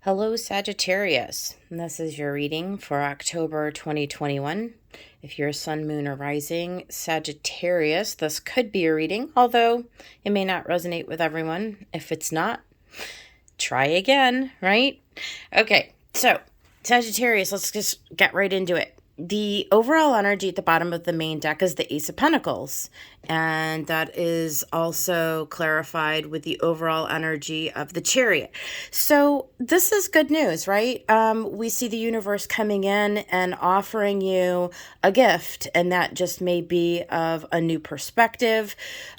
Hello, Sagittarius. This is your reading for October 2021. If you're Sun, Moon, or Rising Sagittarius, this could be a reading, although it may not resonate with everyone. If it's not, try again, right? Okay, so Sagittarius, let's just get right into it. The overall energy at the bottom of the main deck is the Ace of Pentacles, and that is also clarified with the overall energy of the Chariot. So this is good news, right? We see the universe coming in and offering you a gift, and that just may be of a new perspective,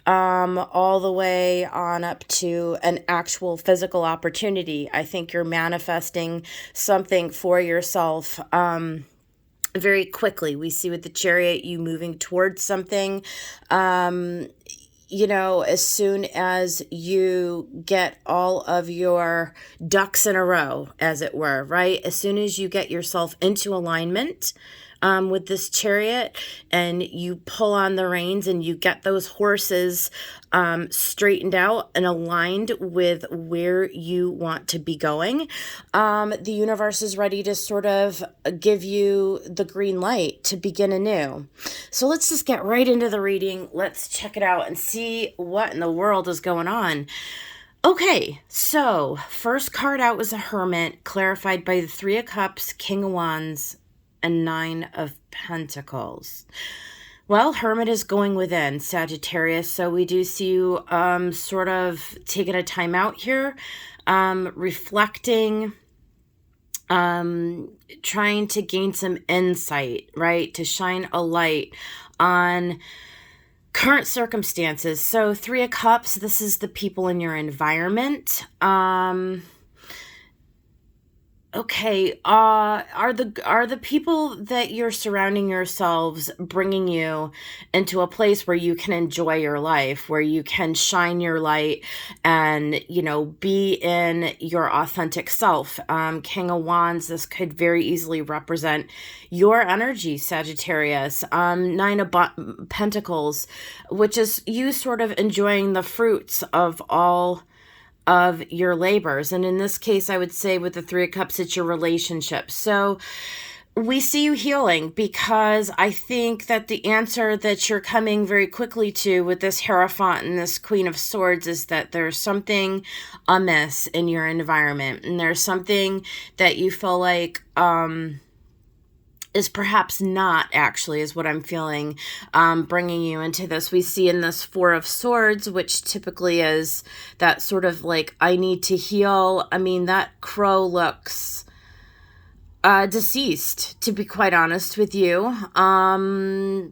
all the way on up to an actual physical opportunity. I think you're manifesting something for yourself, very quickly. We see with the Chariot, you moving towards something. As soon as you get all of your ducks in a row, as it were, right? As soon as you get yourself into alignment with this Chariot and you pull on the reins and you get those horses straightened out and aligned with where you want to be going, the universe is ready to sort of give you the green light to begin anew. So let's just get right into the reading. Let's check it out and see what in the world is going on. Okay, so first card out was a Hermit, clarified by the Three of Cups, King of Wands, and Nine of Pentacles. Well, Hermit is going within, Sagittarius, so we do see you sort of taking a time out here, reflecting, trying to gain some insight, right? To shine a light on current circumstances. So Three of Cups, this is the people in your environment. Okay, are the people that you're surrounding yourselves bringing you into a place where you can enjoy your life, where you can shine your light and, be in your authentic self? King of Wands, this could very easily represent your energy, Sagittarius. Nine of Pentacles, which is you sort of enjoying the fruits of all of your labors. And in this case, I would say with the Three of Cups, it's your relationship. So we see you healing, because I think that the answer that you're coming very quickly to with this Hierophant and this Queen of Swords is that there's something amiss in your environment, and there's something that you feel like is perhaps not actually, is what I'm feeling, bringing you into this. We see in this Four of Swords, which typically is that sort of like, I need to heal. I mean, that crow looks deceased, to be quite honest with you. I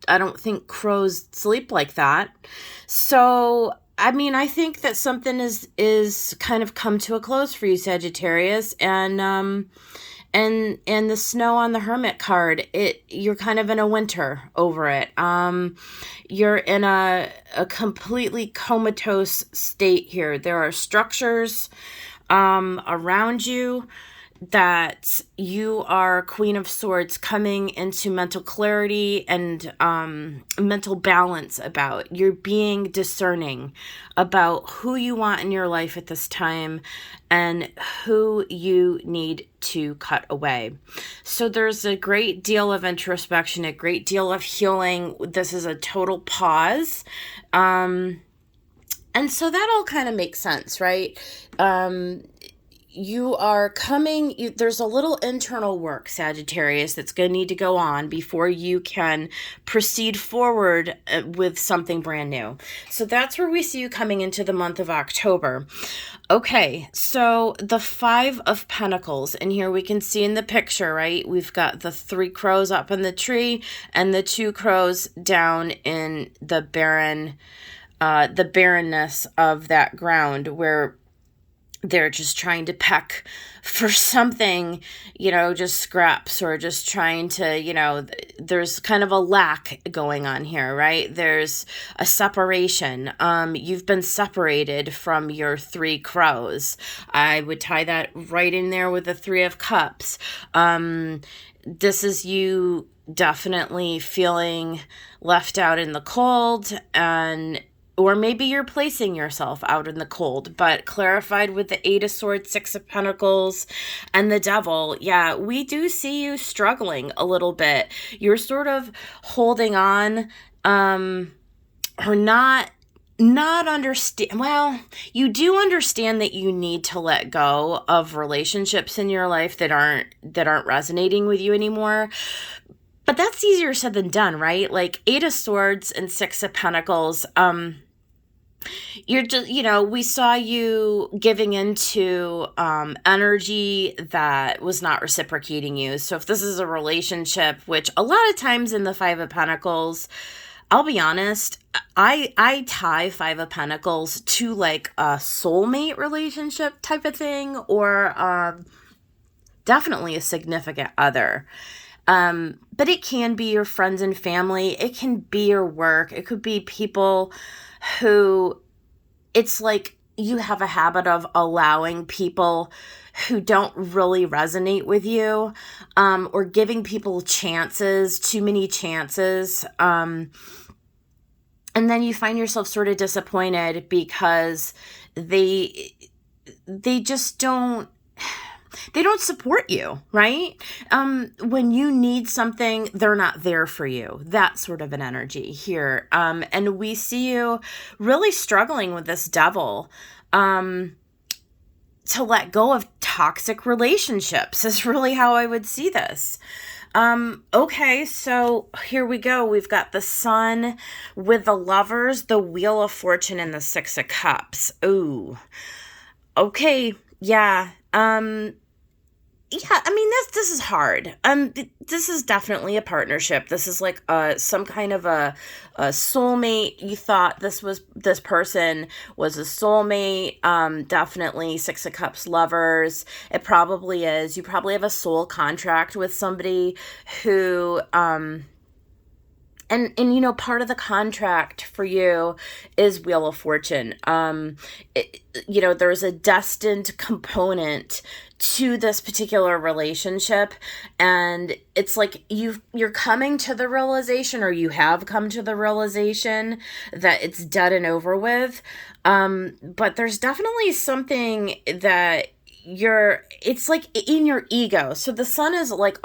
don't think crows sleep like that. So I mean, I think that something is kind of come to a close for you, Sagittarius, and the snow on the Hermit card, you're kind of in a winter over it. You're in a completely comatose state here. There are structures around you that you are Queen of Swords coming into mental clarity and mental balance about. You're being discerning about who you want in your life at this time and who you need to cut away. So there's a great deal of introspection, a great deal of healing. This is a total pause. And so that all kind of makes sense, right? You are coming, there's a little internal work, Sagittarius, that's going to need to go on before you can proceed forward with something brand new. So that's where we see you coming into the month of October. Okay, so the Five of Pentacles, and here we can see in the picture, right? We've got the three crows up in the tree and the two crows down in the barrenness of that ground, where they're just trying to peck for something, just scraps, or just trying to, there's kind of a lack going on here, right? There's a separation. You've been separated from your three crows. I would tie that right in there with the Three of Cups. This is you definitely feeling left out in the cold and or maybe you're placing yourself out in the cold, but clarified with the Eight of Swords, Six of Pentacles, and the Devil. Yeah, we do see you struggling a little bit. You're sort of holding on, or not understand. Well, you do understand that you need to let go of relationships in your life that aren't resonating with you anymore. But that's easier said than done, right? Like Eight of Swords and Six of Pentacles, you're just, we saw you giving into energy that was not reciprocating you. So if this is a relationship, which a lot of times in the Five of Pentacles, I'll be honest, I tie Five of Pentacles to like a soulmate relationship type of thing, or definitely a significant other. But it can be your friends and family. It can be your work. It could be people who it's like you have a habit of allowing people who don't really resonate with you, or giving people chances, too many chances. And then you find yourself sort of disappointed because they just don't support you, right? When you need something, they're not there for you. That sort of an energy here. And we see you really struggling with this Devil, to let go of toxic relationships is really how I would see this. Okay, so here we go. We've got the Sun with the Lovers, the Wheel of Fortune, and the Six of Cups. Ooh. Okay, yeah. Yeah, I mean, this is hard. This is definitely a partnership. This is like some kind of a soulmate. You thought this person was a soulmate. Definitely Six of Cups lovers. It probably is. You probably have a soul contract with somebody who, and part of the contract for you is Wheel of Fortune. There's a destined component to this particular relationship, and it's like you're coming to the realization, or you have come to the realization that it's dead and over with. But there's definitely something that it's like in your ego. So the Sun is like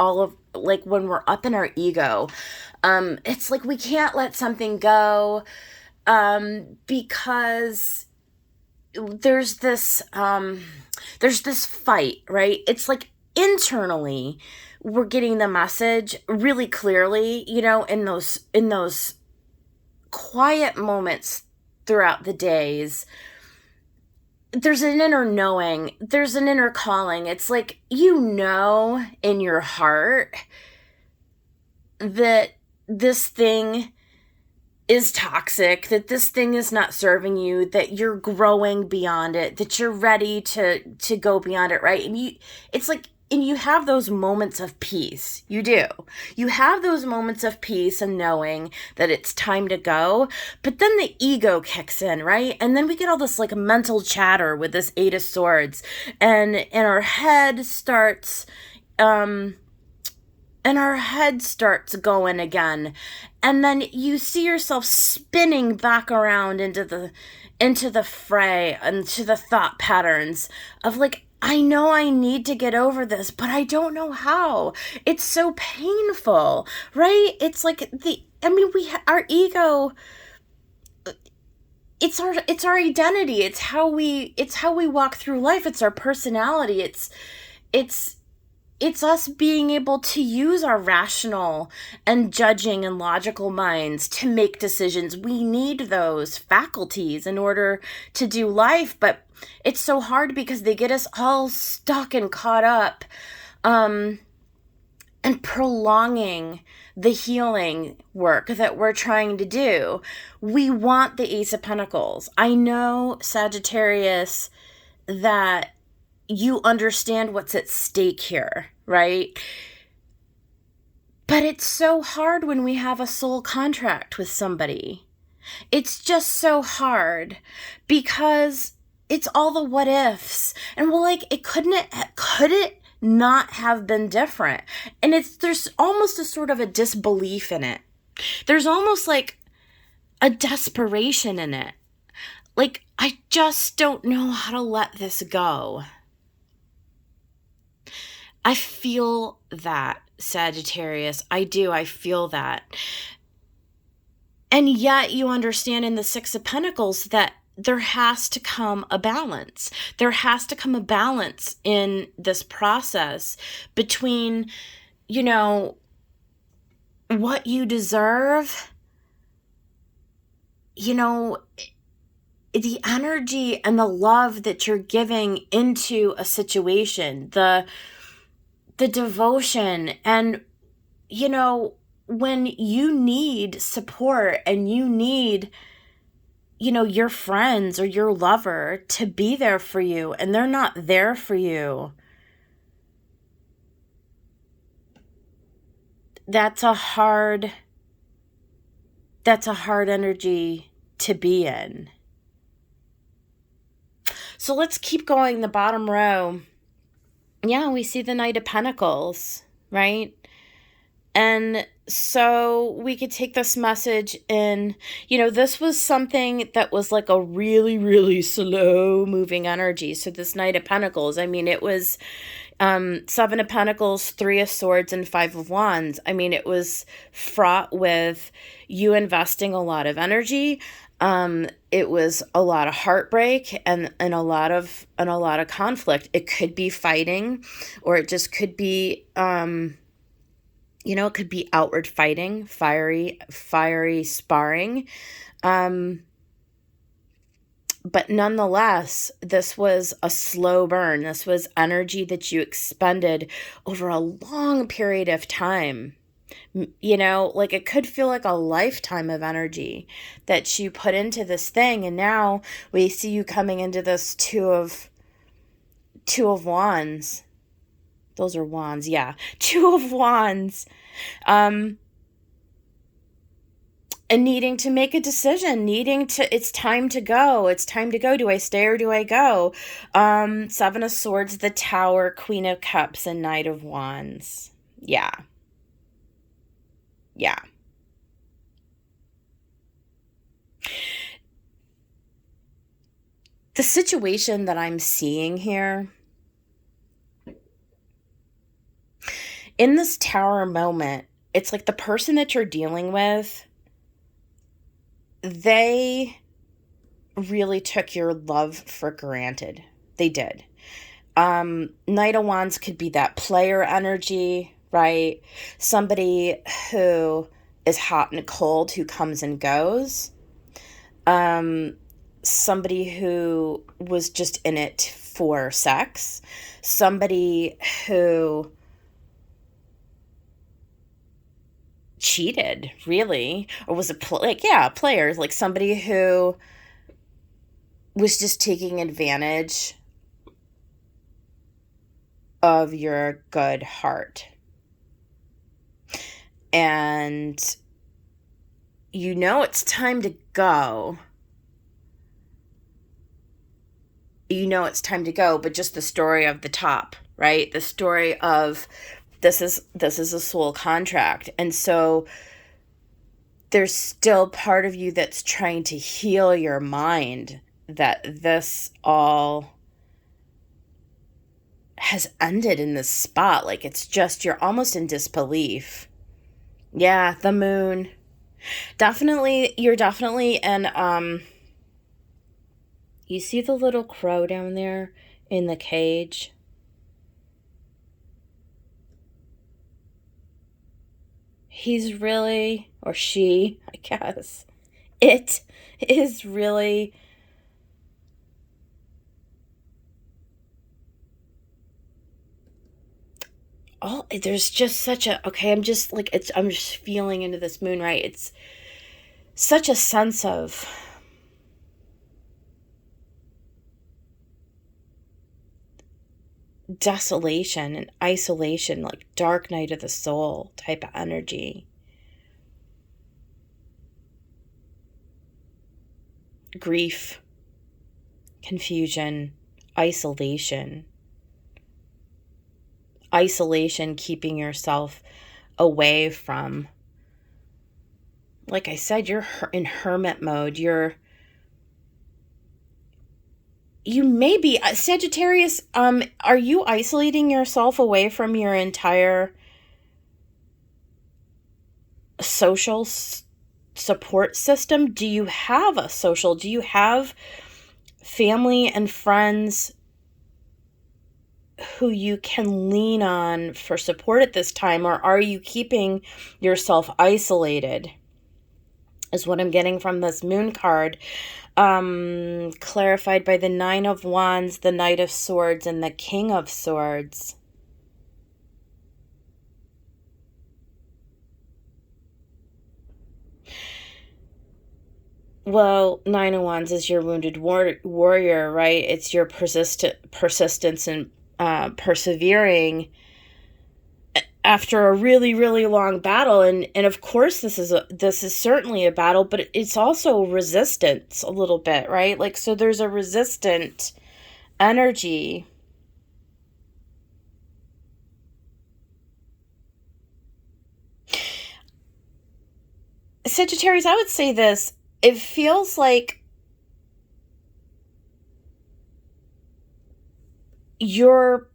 like when we're up in our ego, it's like we can't let something go, because there's this fight, right? It's like internally we're getting the message really clearly, in those quiet moments throughout the days. There's an inner knowing, there's an inner calling. It's like, in your heart that this thing is toxic, that this thing is not serving you, that you're growing beyond it, that you're ready to go beyond it, right? And you have those moments of peace. You do. You have those moments of peace and knowing that it's time to go. But then the ego kicks in, right? And then we get all this like mental chatter with this Eight of Swords. And our head starts going again. And then you see yourself spinning back around into the fray, into the thought patterns of like, I know I need to get over this, but I don't know how. It's so painful, right? It's like our ego, it's our identity. It's how we walk through life. It's our personality. It's us being able to use our rational and judging and logical minds to make decisions. We need those faculties in order to do life, but it's so hard because they get us all stuck and caught up, and prolonging the healing work that we're trying to do. We want the Ace of Pentacles. I know, Sagittarius, that you understand what's at stake here, right? But it's so hard when we have a soul contract with somebody. It's just so hard because it's all the what ifs. And we're like, could it not have been different? And there's almost a sort of a disbelief in it. There's almost like a desperation in it. like, I just don't know how to let this go. I feel that, Sagittarius. I do. I feel that. And yet you understand in the Six of Pentacles that there has to come a balance. There has to come a balance in this process between, you know, what you deserve, you know, the energy and the love that you're giving into a situation, the devotion, and, you know, when you need support and you need, you know, your friends or your lover to be there for you and they're not there for you, that's a hard energy to be in. So let's keep going. The bottom row. Yeah, we see the Knight of Pentacles, right? And so we could take this message in, you know, this was something that was like a really, really slow moving energy. So this Knight of Pentacles, I mean, it was Seven of Pentacles, Three of Swords, and Five of Wands. I mean, it was fraught with you investing a lot of energy. It was a lot of heartbreak and a lot of conflict. It could be fighting, or it just could be, you know, it could be outward fighting, fiery sparring. But nonetheless, this was a slow burn. This was energy that you expended over a long period of time. You know, like it could feel like a lifetime of energy that you put into this thing. And now we see you coming into this Two of Wands. Those are wands, yeah. Two of Wands. And needing to make a decision, it's time to go. It's time to go. Do I stay or do I go? Seven of Swords, the Tower, Queen of Cups, and Knight of Wands. Yeah. Yeah. The situation that I'm seeing here, in this Tower moment, it's like the person that you're dealing with, they really took your love for granted. They did. Knight of Wands could be that player energy, right? Somebody who is hot and cold, who comes and goes. Somebody who was just in it for sex. Somebody who cheated, really, or was a player, like somebody who was just taking advantage of your good heart. And you know it's time to go. You know it's time to go, but just the story of the top, right? The story of this is a soul contract. And so there's still part of you that's trying to heal your mind that this all has ended in this spot. Like it's just, you're almost in disbelief. Yeah, the Moon. You're definitely in, you see the little crow down there in the cage? He's really, or she, I guess, it is really there's just such a, I'm just feeling into this moon, right? It's such a sense of desolation and isolation, like dark night of the soul type of energy. Grief, confusion, isolation, keeping yourself away from, like I said, you're in hermit mode. You're you may be Sagittarius. Are you isolating yourself away from your entire social support system? Do you have a social? Do you have family and friends who you can lean on for support at this time, or are you keeping yourself isolated? Is what I'm getting from this moon card. Clarified by the Nine of Wands, the Knight of Swords, and the King of Swords. Well, Nine of Wands is your wounded warrior, right? It's your persistence and persevering after a really, really long battle. And of course, this is certainly a battle, but it's also resistance a little bit, right? Like, so there's a resistant energy. Sagittarius, I would say this. It feels like your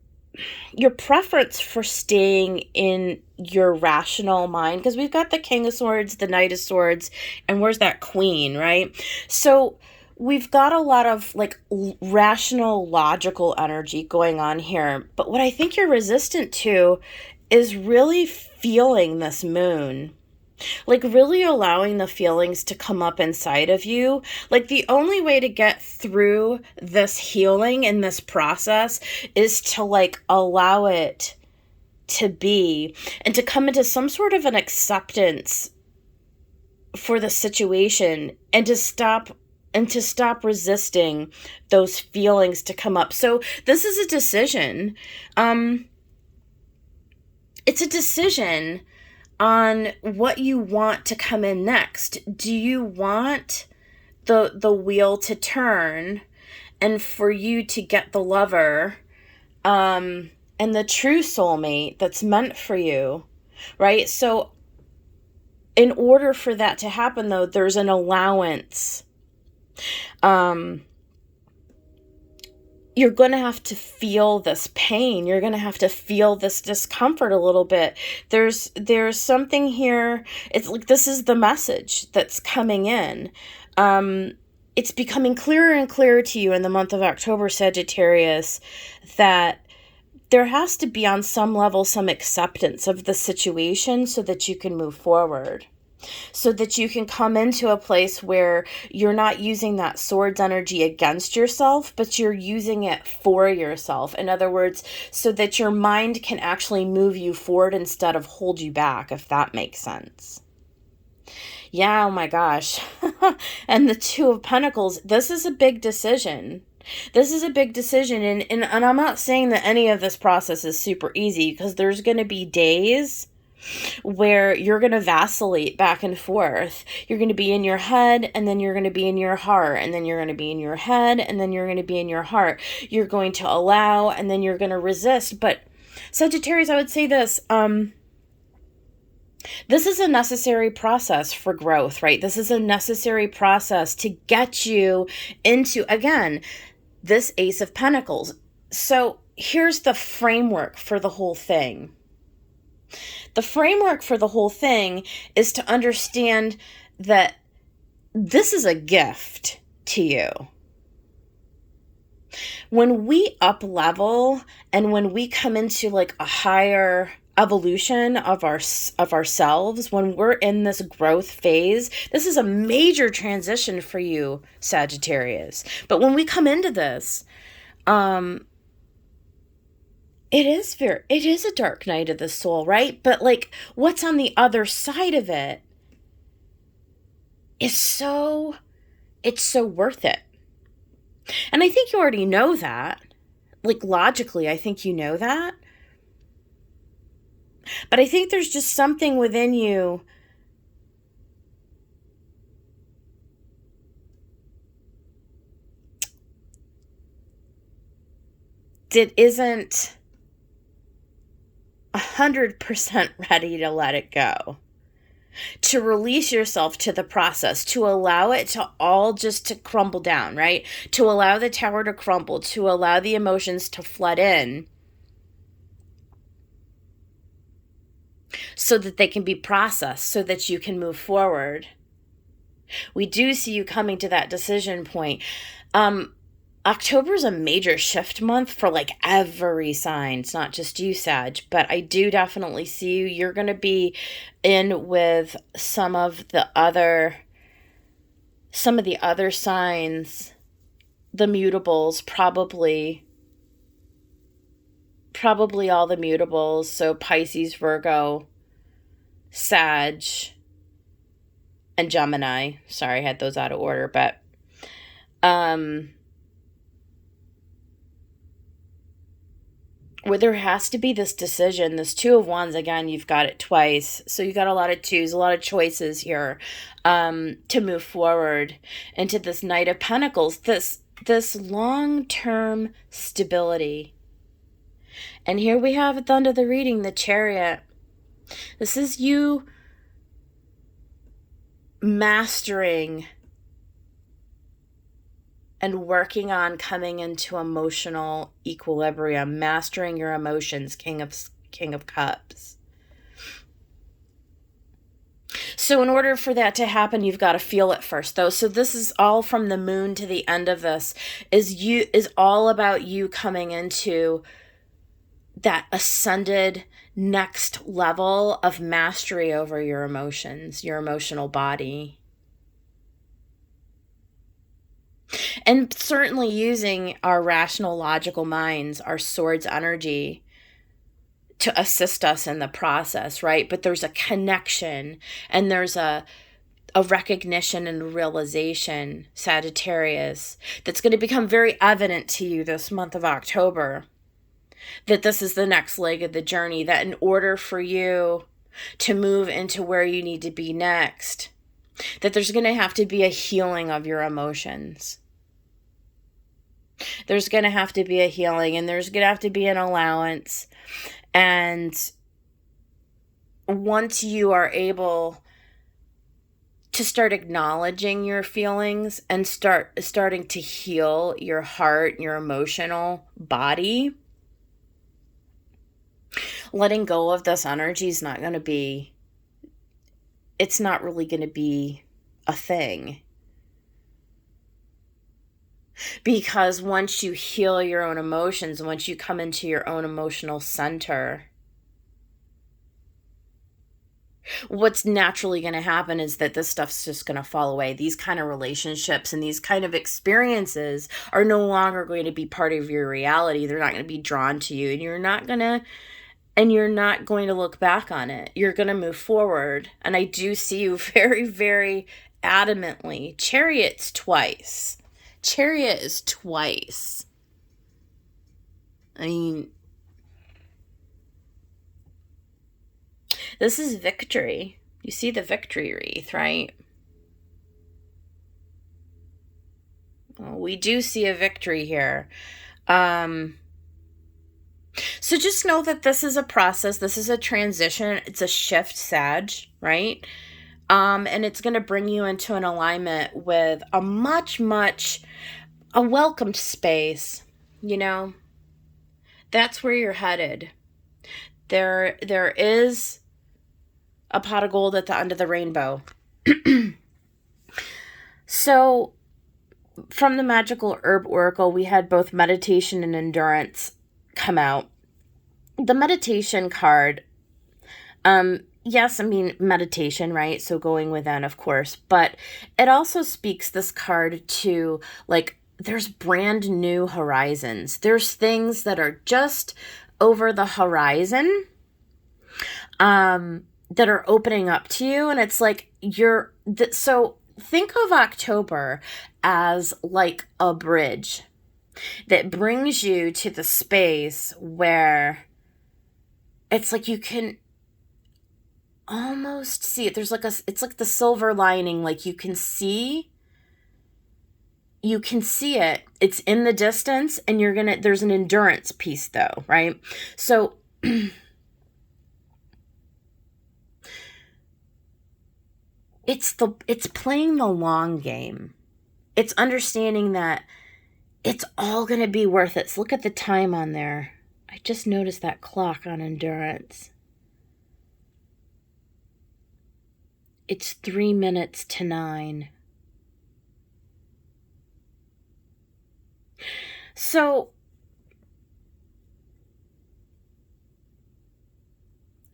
preference for staying in your rational mind, because we've got the King of Swords, the Knight of Swords, and where's that Queen, right? So we've got a lot of like rational, logical energy going on here. But what I think you're resistant to is really feeling this moon. Like really allowing the feelings to come up inside of you. Like the only way to get through this healing and this process is to like allow it to be and to come into some sort of an acceptance for the situation and to stop resisting those feelings to come up. So this is a decision. It's a decision on what you want to come in next. Do you want the wheel to turn and for you to get the lover and the true soulmate that's meant for you, right? So in order for that to happen, though, there's an allowance. You're going to have to feel this pain. You're going to have to feel this discomfort a little bit. There's something here. It's like this is the message that's coming in. It's becoming clearer and clearer to you in the month of October, Sagittarius, that there has to be on some level some acceptance of the situation so that you can move forward. So that you can come into a place where you're not using that swords energy against yourself, but you're using it for yourself. In other words, so that your mind can actually move you forward instead of hold you back, if that makes sense. Yeah, oh my gosh. And the Two of Pentacles, this is a big decision. This is a big decision. And I'm not saying that any of this process is super easy, because there's going to be days where you're going to vacillate back and forth. You're going to be in your head, and then you're going to be in your heart, and then you're going to be in your head, and then you're going to be in your heart. You're going to allow, and then you're going to resist. But Sagittarius, I would say this, this is a necessary process for growth, right? This is a necessary process to get you into, again, this Ace of Pentacles. So here's the framework for the whole thing. The framework for the whole thing is to understand that this is a gift to you. When we up level and when we come into like a higher evolution of ourselves, when we're in this growth phase, this is a major transition for you, Sagittarius. But when we come into this, it is a dark night of the soul, right? But like what's on the other side of it is it's so worth it. And I think you already know that. Like logically, I think you know that. But I think there's just something within you that isn't 100% ready to let it go. to release yourself to the process, to allow it to all just to crumble down, right? To allow the tower to crumble, to allow the emotions to flood in so that they can be processed, so that you can move forward. We do see you coming to that decision point. October is a major shift month for like every sign. It's not just you, Sag, but I do definitely see you. You're going to be in with some of the other signs, the mutables, probably all the mutables. So Pisces, Virgo, Sag, and Gemini. Sorry, I had those out of order, but where there has to be this decision, this Two of Wands, again, you've got it twice. So you got a lot of twos, a lot of choices here to move forward into this Knight of Pentacles, this long-term stability. And here we have at the end of the reading, the Chariot. This is you mastering and working on coming into emotional equilibrium, mastering your emotions, King of Cups. So in order for that to happen, you've got to feel it first, though. So this is all from the moon to the end of this is all about you coming into that ascended next level of mastery over your emotions, your emotional body. And certainly using our rational, logical minds, our swords energy, to assist us in the process, right? But there's a connection and there's a recognition and realization, Sagittarius, that's going to become very evident to you this month of October, that this is the next leg of the journey, that in order for you to move into where you need to be next, that there's going to have to be a healing of your emotions. There's going to have to be a healing, and there's going to have to be an allowance. And once you are able to start acknowledging your feelings and starting to heal your heart, your emotional body, letting go of this energy is not going to be, it's not really going to be a thing. Because once you heal your own emotions, once you come into your own emotional center, what's naturally going to happen is that this stuff's just going to fall away. These kind of relationships and these kind of experiences are no longer going to be part of your reality. They're not going to be drawn to you, and you're not going to look back on it. You're going to move forward. And I do see you very, very adamantly. Chariot's twice. Chariot is twice. I mean, this is victory. You see the victory wreath, right? Well, we do see a victory here. So just know that this is a process. This is a transition. It's a shift, Sag, right? And it's going to bring you into an alignment with a welcomed space, you know? That's where you're headed. There is a pot of gold at the end of the rainbow. So, from the Magical Herb Oracle, we had both meditation and endurance come out. The meditation card, yes, I mean, meditation, right? So going within, of course, but it also speaks, this card, to like, there's brand new horizons. There's things that are just over the horizon, that are opening up to you. And it's like, so think of October as like a bridge that brings you to the space where it's like you can almost see it. There's like it's like the silver lining, like you can see it. It's in the distance, and there's an endurance piece though, right? So it's playing the long game. It's understanding that it's all going to be worth it. So look at the time on there. I just noticed that clock on endurance. It's 3 minutes to 9. So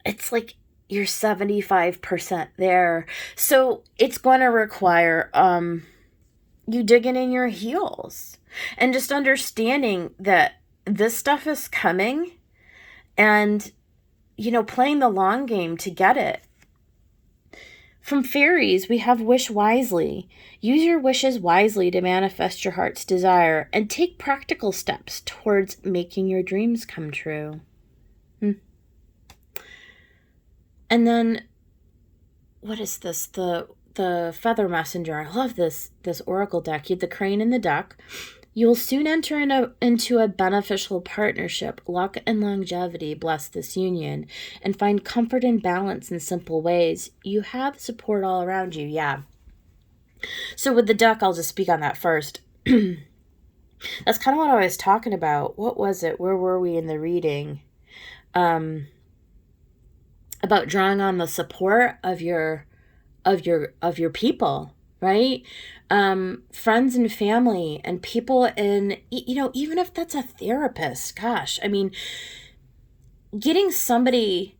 it's like you're 75% there. So it's going to require you digging in your heels and just understanding that this stuff is coming and, you know, playing the long game to get it. From fairies, we have wish wisely. Use your wishes wisely to manifest your heart's desire and take practical steps towards making your dreams come true. And then, what is this? The Feather Messenger. I love this oracle deck. You had the crane and the duck. You will soon enter into a beneficial partnership. Luck and longevity bless this union and find comfort and balance in simple ways. You have support all around you. Yeah. So with the duck, I'll just speak on that first. That's kind of what I was talking about. What was it? Where were we in the reading? About drawing on the support of your people, right? Friends and family and people in, you know, even if that's a therapist, gosh, I mean, getting somebody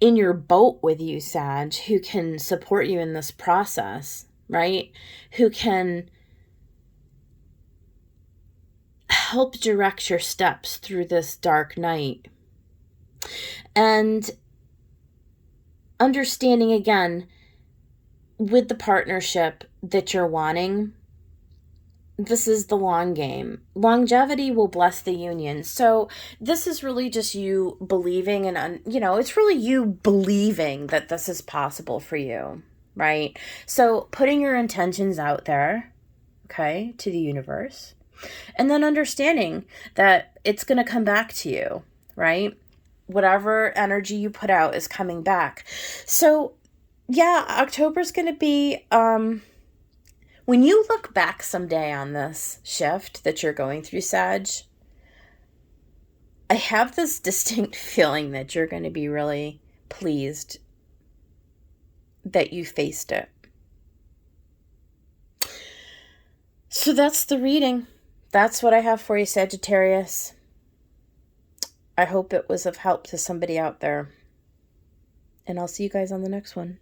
in your boat with you, Sag, who can support you in this process, right? Who can help direct your steps through this dark night. And understanding again, with the partnership that you're wanting, this is the long game. Longevity will bless the union. So this is really just you believing and, you know, it's really you believing that this is possible for you, right? So putting your intentions out there, okay, to the universe, and then understanding that it's going to come back to you, right? Whatever energy you put out is coming back. So yeah, October's going to be, when you look back someday on this shift that you're going through, Sag, I have this distinct feeling that you're going to be really pleased that you faced it. So that's the reading. That's what I have for you, Sagittarius. I hope it was of help to somebody out there. And I'll see you guys on the next one.